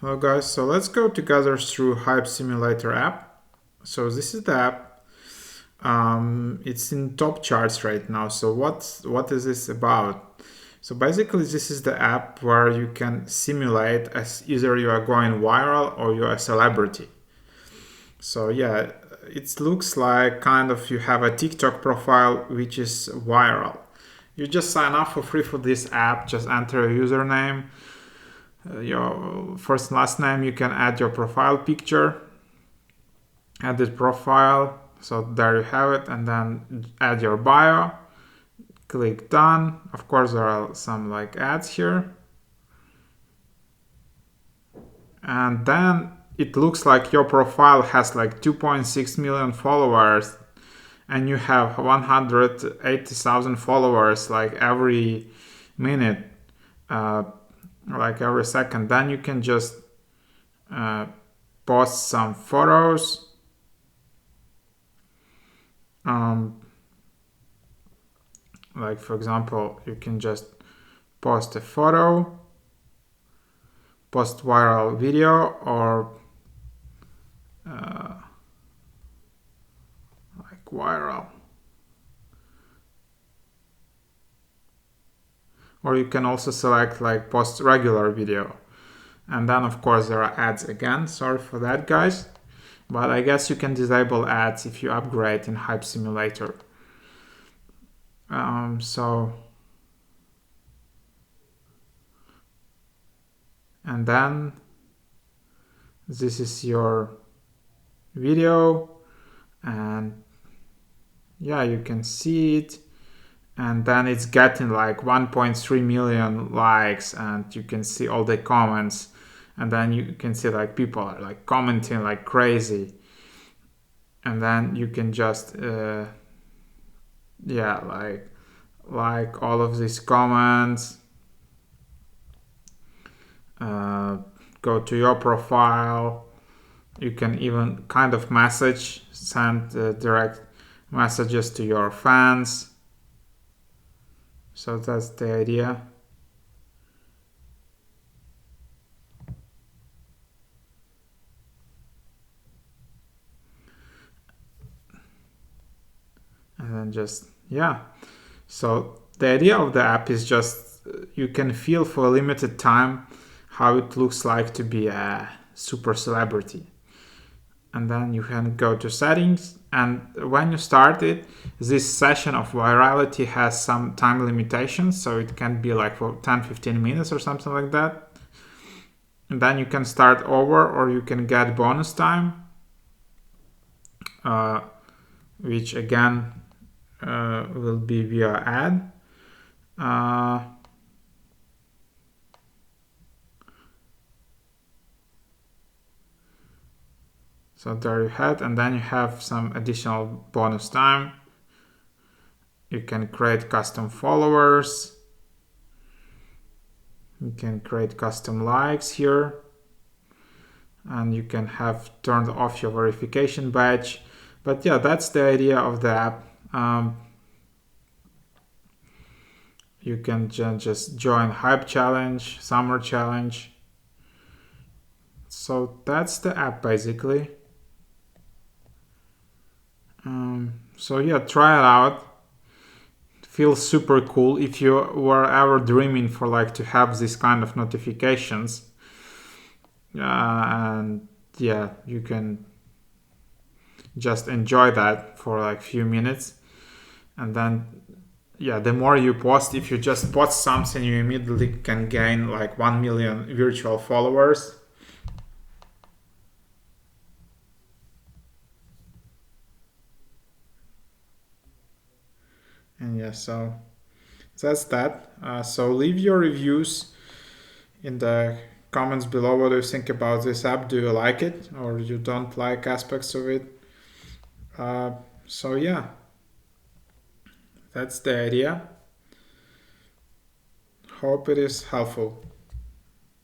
Hello guys, so let's go together through Hype Simulator app. So this is the app. It's in top charts right now. So what is this about? So basically this is the app where you can simulate as either you are going viral or you're a celebrity. So yeah, it looks like kind of you have a TikTok profile which is viral. You just sign up for free for this app, just enter a username, your first and last name. You can add your profile picture, edit profile, so there you have it, and then add your bio, click done. Of course there are some like ads here, and then it looks like your profile has like 2.6 million followers and you have 180,000 followers like every minute, uh, like every second. Then you can just uh, post some photos. Like for example, you can just post a photo, post viral video, or like viral. Or you can also select like post regular video. And then of course there are ads again. Sorry for that, guys. But I guess you can disable ads if you upgrade in Hype Simulator. So and then this is your video, and yeah, you can see it, and then it's getting like 1.3 million likes, and you can see all the comments, and then you can see like people are like commenting like crazy, and then you can just yeah, like all of these comments, go to your profile. You can even kind of send direct messages to your fans. So that's the idea. And then just, yeah. So the idea of the app is just you can feel for a limited time how it looks like to be a super celebrity. And then you can go to settings, and when you start it, this session of virality has some time limitations, so it can be like for 10-15 minutes or something like that. And then you can start over, or you can get bonus time, which again will be via ad. So there you have, and then you have some additional bonus time. You can create custom followers. You can create custom likes here. And you can have turned off your verification badge. But yeah, that's the idea of the app. You can just join Hype Challenge, Summer Challenge. So that's the app basically. So yeah, try it out. Feels super cool. If you were ever dreaming for like to have this kind of notifications, and yeah, you can just enjoy that for like few minutes, and then yeah, the more you post, if you just post something, you immediately can gain like 1 million virtual followers. And yeah, so that's that. So leave your reviews in the comments below. What do you think about this app? Do you like it or you don't like aspects of it? So yeah, that's the idea. Hope it is helpful.